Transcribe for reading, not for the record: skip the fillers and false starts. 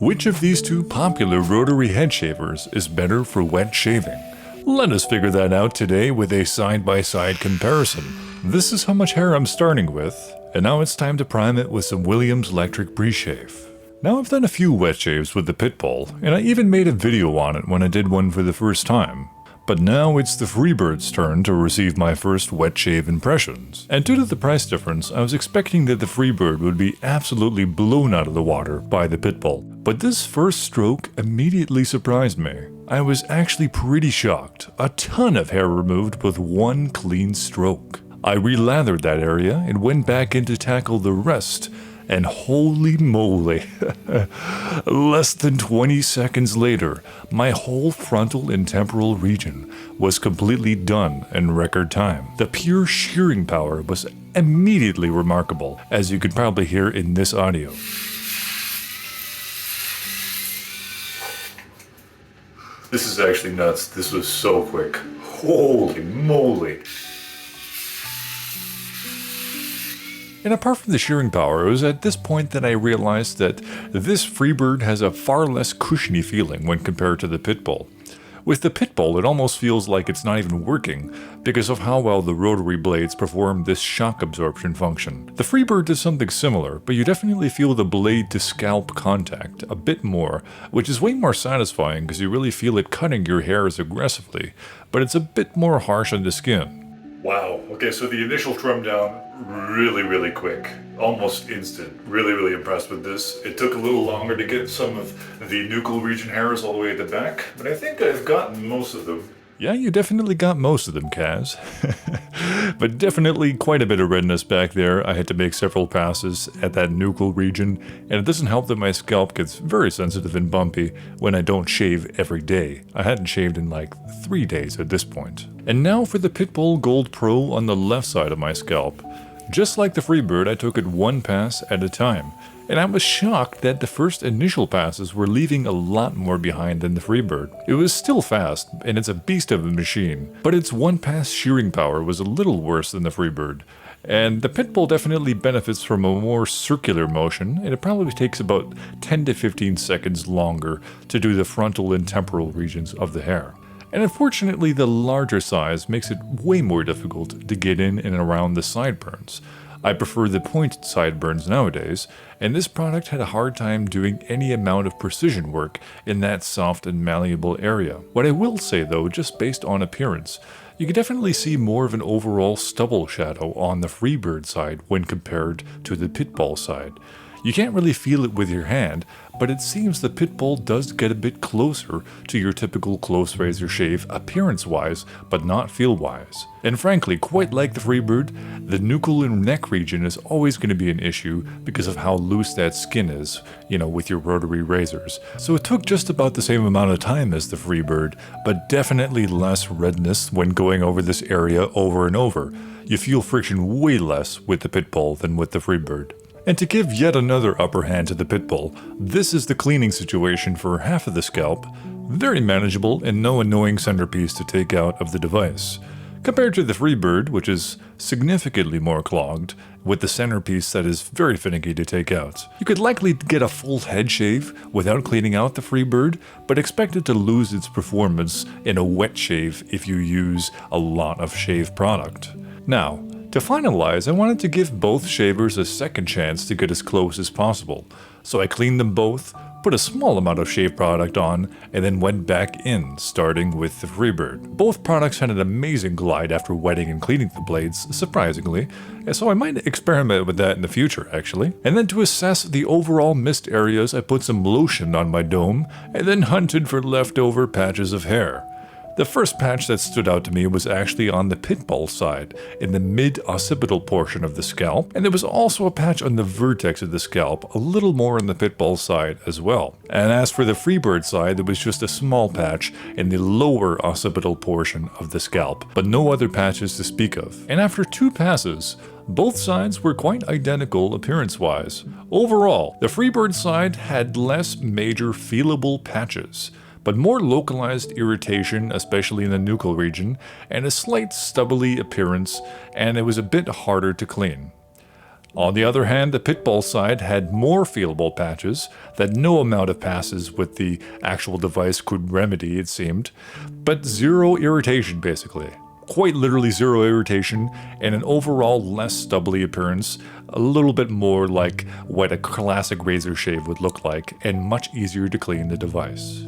Which of these two popular rotary head shavers is better for wet shaving? Let us figure that out today with a side-by-side comparison. This is how much hair I'm starting with, and now it's time to prime it with some Williams Electric Pre-Shave. Now I've done a few wet shaves with the Pitbull, and I even made a video on it when I did one for the first time. But now it's the Freebird's turn to receive my first wet shave impressions. And due to the price difference, I was expecting that the Freebird would be absolutely blown out of the water by the Pitbull. But this first stroke immediately surprised me. I was actually pretty shocked. A ton of hair removed with one clean stroke. I relathered that area and went back in to tackle the rest. And holy moly, less than 20 seconds later, my whole frontal and temporal region was completely done in record time. The pure shearing power was immediately remarkable, as you could probably hear in this audio. This is actually nuts. This was so quick. Holy moly. And apart from the shearing power, it was at this point that I realized that this Freebird has a far less cushiony feeling when compared to the Pitbull. With the Pitbull, it almost feels like it's not even working because of how well the rotary blades perform this shock absorption function. The Freebird does something similar, but you definitely feel the blade to scalp contact a bit more, which is way more satisfying because you really feel it cutting your hairs aggressively, but it's a bit more harsh on the skin. Wow, okay, so the initial trim down, really quick, almost instant. Really impressed with this. It took a little longer to get some of the nuchal region hairs all the way at the back, but I think I've gotten most of them. Yeah, you definitely got most of them, Kaz. But definitely quite a bit of redness back there. I had to make several passes at that nuchal region, and it doesn't help that my scalp gets very sensitive and bumpy when I don't shave every day. I hadn't shaved in like 3 days at this point. And now for the Pitbull Gold Pro on the left side of my scalp. Just like the Freebird, I took it one pass at a time. And I was shocked that the first initial passes were leaving a lot more behind than the Freebird. It was still fast, and it's a beast of a machine, but its one-pass shearing power was a little worse than the Freebird. And the Pitbull definitely benefits from a more circular motion, and it probably takes about 10 to 15 seconds longer to do the frontal and temporal regions of the hair. And unfortunately, the larger size makes it way more difficult to get in and around the sideburns. I prefer the pointed sideburns nowadays, and this product had a hard time doing any amount of precision work in that soft and malleable area. What I will say though, just based on appearance, you can definitely see more of an overall stubble shadow on the Freebird side when compared to the Pitbull side. You can't really feel it with your hand, but it seems the Pitbull does get a bit closer to your typical close razor shave appearance-wise, but not feel-wise. And frankly, quite like the Freebird, the nuchal and neck region is always going to be an issue because of how loose that skin is, with your rotary razors. So it took just about the same amount of time as the Freebird, but definitely less redness when going over this area over and over. You feel friction way less with the Pitbull than with the Freebird. And to give yet another upper hand to the Pitbull, this is the cleaning situation for half of the scalp, very manageable and no annoying centerpiece to take out of the device. Compared to the Freebird, which is significantly more clogged, with the centerpiece that is very finicky to take out. You could likely get a full head shave without cleaning out the Freebird, but expect it to lose its performance in a wet shave if you use a lot of shave product. Now, to finalize, I wanted to give both shavers a second chance to get as close as possible, so I cleaned them both, put a small amount of shave product on, and then went back in, starting with the Freebird. Both products had an amazing glide after wetting and cleaning the blades, surprisingly, so I might experiment with that in the future actually. And then to assess the overall missed areas, I put some lotion on my dome, and then hunted for leftover patches of hair. The first patch that stood out to me was actually on the Pitbull side, in the mid-occipital portion of the scalp, and there was also a patch on the vertex of the scalp, a little more on the Pitbull side as well. And as for the Freebird side, there was just a small patch in the lower occipital portion of the scalp, but no other patches to speak of. And after 2 passes, both sides were quite identical appearance-wise. Overall, the Freebird side had less major feelable patches, but more localized irritation, especially in the nuchal region, and a slight stubbly appearance, and it was a bit harder to clean. On the other hand, the Pitbull side had more feelable patches that no amount of passes with the actual device could remedy, it seemed, but zero irritation basically. Quite literally zero irritation, and an overall less stubbly appearance, a little bit more like what a classic razor shave would look like, and much easier to clean the device.